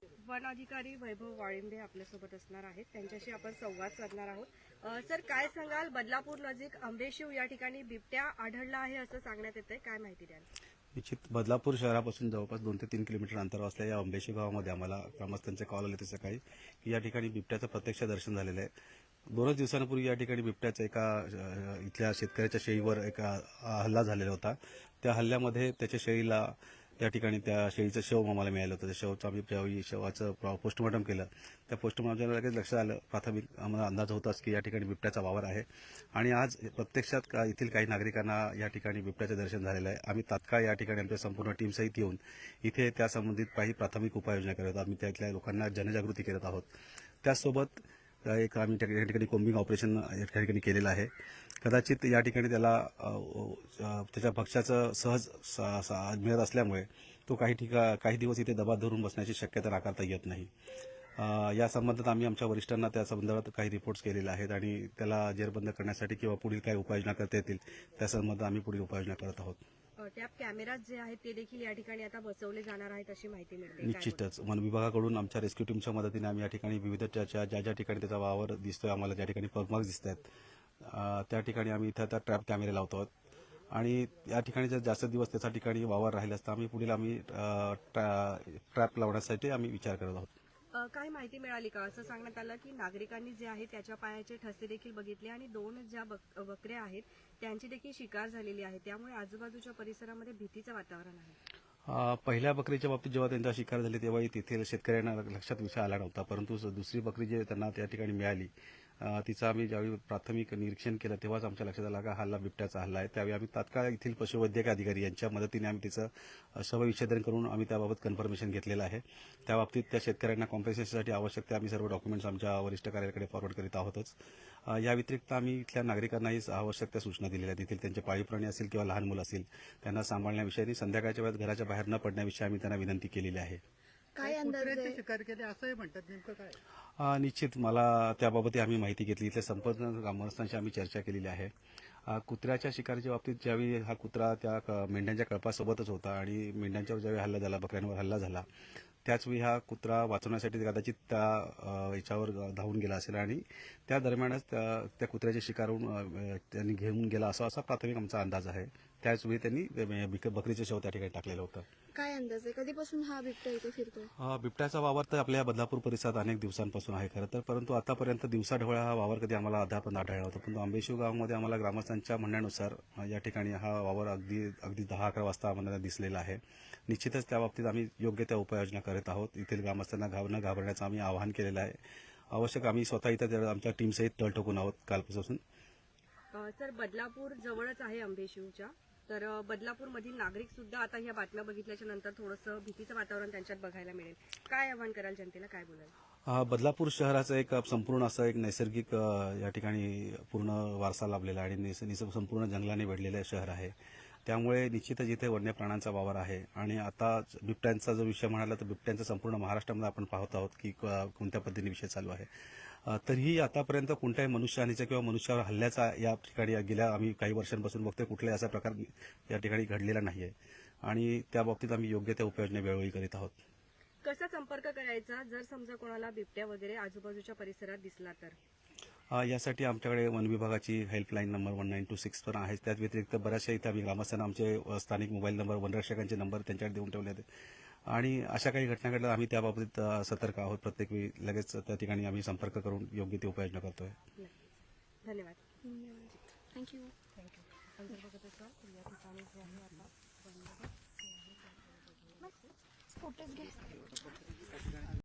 One अधिकारी वैभव वाळिंबे आपल्यासोबत असणार आहेत, त्यांच्याशी आपण संवाद साधणार आहोत। सर, काय सांगाल, बदलापूर नजीक आंबेशिव या ठिकाणी बिबट्या आढळला आहे असं सांगण्यात येतंय, काय माहिती द्याल? निश्चित बदलापूर शहरापासून जवळपास 2 ते 3 किलोमीटर अंतरावर असलेल्या या आंबेशिव गावामध्ये आम्हाला ग्रामस्थांचे कॉल आले ते सकाळी की या ठिकाणी बिबट्याचं प्रत्यक्ष दर्शन झालेलं आहे। 2 दिवसांपूर्वी या ठिकाणी बिबट्याचा एका इथल्या शेतकऱ्याच्या शेळीवर हल्ला झालेला होता। त्या हल्ल्यामध्ये त्याच्या शेळीला या ठिकाणी त्या शेळीचं शव आम्हाला मिळालं होतं। त्या शवचं आम्ही ज्यावेळी शवाचं पोस्टमॉर्टम केलं, त्या पोस्टमॉर्टमच्या लगेच लक्षात आलं, प्राथमिक आम्हाला अंदाज होताच की या ठिकाणी बिबट्याचा वावर आहे। आणि आज प्रत्यक्षात येथील काही नागरिकांना या ठिकाणी बिबट्याचं दर्शन झालेलं आहे। आम्ही तात्काळ या ठिकाणी आमच्या संपूर्ण टीमसहित येऊन इथे त्या संबंधित काही प्राथमिक उपाययोजना करत आहोत। आम्ही त्यातल्या लोकांना जनजागृती करत आहोत। त्याचसोबत एक आम्ही त्या ठिकाणी कोम्बिंग ऑपरेशन या ठिकाणी केलेलं आहे। कदाचित या ठिकाणी त्याला त्याच्या भक्ष्याचं सहज मिळत असल्यामुळे तो काही दिवस इथे दबात धरून बसण्याची शक्यता नाकारता येत नाही। या संबंधात आम्ही आमच्या वरिष्ठांना त्या संदर्भात काही रिपोर्ट्स केलेले आहेत आणि त्याला जेरबंद करण्यासाठी किंवा पुढील काही उपाययोजना करता येतील त्या संबंधात आम्ही पुढील उपाययोजना करत आहोत। त्या कॅमेरा जे आहेत ते देखील या ठिकाणी आता बसवले जाणार आहेत अशी माहिती मिळते। निश्चितच वन विभागाकडून आमच्या रेस्क्यू टीमच्या मदतीने आम्ही या ठिकाणी विविध ज्या ठिकाणी त्याचा वावर दिसतोय, आम्हाला ज्या ठिकाणी पगमार्क दिसत आहेत त्या ठिकाणी आम्ही इथं ट्रॅप कॅमेरे लावतो आहोत। आणि या ठिकाणी जर जास्त दिवस त्याच्या ठिकाणी वावर राहिला असता आम्ही पुढील ट्रॅप लावण्यासाठी आम्ही विचार करत आहोत। काय माहिती मिळाली का? असं सांगण्यात आलं की नागरिकांनी जे आहे त्याच्या पायाचे ठसे देखील बघितले आणि 2 ज्या बकऱ्या आहेत त्यांची देखील शिकार झालेली आहे, त्यामुळे आजूबाजूच्या परिसरामध्ये भीतीचं वातावरण आहे। पहिल्या बकरीच्या बाबतीत जेव्हा त्यांचा शिकार झाले तेव्हा तेथील शेतकऱ्यांना लक्षात विषय आला नव्हता, परंतु दुसरी बकरी जी त्यांना त्या ठिकाणी मिळाली तिचं आम्ही ज्यावेळी प्राथमिक निरीक्षण केलं तेव्हाच आमच्या लक्षात आला का हल्ला बिबट्याचा हल्ला आहे। त्यावेळी आम्ही तात्काळ येथील पशुवैद्यकीय अधिकारी यांच्या मदतीने आम्ही तिचं शवविच्छेदन करून आम्ही त्याबाबत कन्फर्मेशन घेतलेलं आहे। त्या बाबतीत त्या शेतकऱ्यांना कॉम्पेन्सेशनसाठी आवश्यक ते आम्ही सर्व डॉक्युमेंट्स आमच्या वरिष्ठ कार्यालयाकडे फॉरवर्ड करीत आहोतच। या व्यतिरिक्त आम्ही इथल्या नागरिकांनाही आवश्यक त्या सूचना दिलेल्या आहेत। तिथील त्यांचे पाळीव प्राणी असेल किंवा लहान मुलं असेल त्यांना सांभाळण्याविषयी संध्याकाळच्या वेळेत घराच्या बाहेर न पडण्याविषयी आम्ही त्यांना विनंती केलेली आहे। काय अंदाजे शिकार केले असंही म्हणतात, नेमकं काय? निश्चित मला त्याबाबत आम्ही माहिती घेतली, इथल्या संपूर्ण ग्रामस्थांशी आम्ही चर्चा केलेली आहे। कुत्र्याच्या शिकारीच्या बाबतीत ज्यावेळी हा कुत्रा त्या मेंढ्यांच्या कळपासोबतच होता आणि मेंढ्यांच्यावर ज्यावेळी हल्ला झाला, बकऱ्यांवर हल्ला झाला, त्याचवेळी हा कुत्रा वाचवण्यासाठी कदाचित त्या याच्यावर धावून गेला असेल आणि त्या दरम्यानच त्या कुत्र्याच्या शिकारून त्यांनी घेऊन गेला असा प्राथमिक आमचा अंदाज आहे। त्याचवेळी त्यांनी बकरीचं शव त्या ठिकाणी टाकलेलं होतं। काय अंदाज आहे, कधीपासून हा बिबट्या इथे फिरतोय? बिबट्याचा वावर तर आपल्या बदलापूर परिसरात अनेक दिवसांपासून आहे खरं तर, परंतु आतापर्यंत दिवसाढवळ्या हा वावर कधी आम्हाला अद्याप आढळला होता। परंतु आंबेशिव गावामध्ये आम्हाला ग्रामस्थांच्या म्हणण्यानुसार या ठिकाणी हा वावर अगदी 10-11 वाजता आम्हाला दिसलेला आहे। निश्चितच त्या बाबतीत आम्ही योग्य त्या उपाययोजना करत आहोत। येथील ग्रामस्थांना न घाबरण्याचं आम्ही आवाहन केलेलं आहे। आवश्यक आम्ही स्वतः इथं आमच्या टीमसहित तळ ठोकून आहोत कालपासून। सर, बदलापूर जवळच आहे आंबेशिवच्या, तर बदलापूरमधील नागरिक सुद्धा आता ह्या बातम्या बघितल्याच्या नंतर थोडंसं भीतीचं वातावरण त्यांच्यात बघायला मिळेल, काय आवाहन कराल जनतेला, काय बोलाल? बदलापूर शहराचं एक संपूर्ण असं एक नैसर्गिक या ठिकाणी पूर्ण वारसा लाभलेला आणि संपूर्ण जंगलाने वेढलेलं शहर आहे। त्यामुळे निश्चितच इथे वन्य प्राण्यांचा वावर आहे आणि आता बिबट्यांचा जो विषय म्हणाला तर बिबट्यांचा संपूर्ण महाराष्ट्रामध्ये आपण पाहत आहोत की कोणत्या पद्धतीने विषय चालू आहे। तरीही आतापर्यंत कोणत्याही मनुष्यहानीचा किंवा मनुष्यावर हल्ल्याचा या ठिकाणी गेल्या आम्ही काही वर्षांपासून बघतोय कुठलाही असा प्रकार या ठिकाणी घडलेला नाहीये आणि त्या बाबतीत आम्ही योग्य त्या उपाययोजना वेळोवेळी करीत आहोत। कसा संपर्क करायचा जर समजा कोणाला बिबट्या वगैरे आजूबाजूच्या परिसरात दिसला तर? यासाठी आमच्याकडे वन विभागाची हेल्पलाईन नंबर 1926 पण आहे। त्याच व्यतिरिक्त बऱ्याचशा इथं आम्ही ग्रामस्थांना आमचे स्थानिक मोबाईल नंबर, वनरक्षकांचे नंबर त्यांच्याकडे देऊन ठेवले आहेत आणि अशा काही घटना घडल्या आम्ही त्याबाबतीत सतर्क आहोत। प्रत्येक वेळी लगेच त्या ठिकाणी आम्ही संपर्क करून योग्य ती उपाययोजना करतोय। धन्यवाद। थँक्यू। फोटोज घ्या।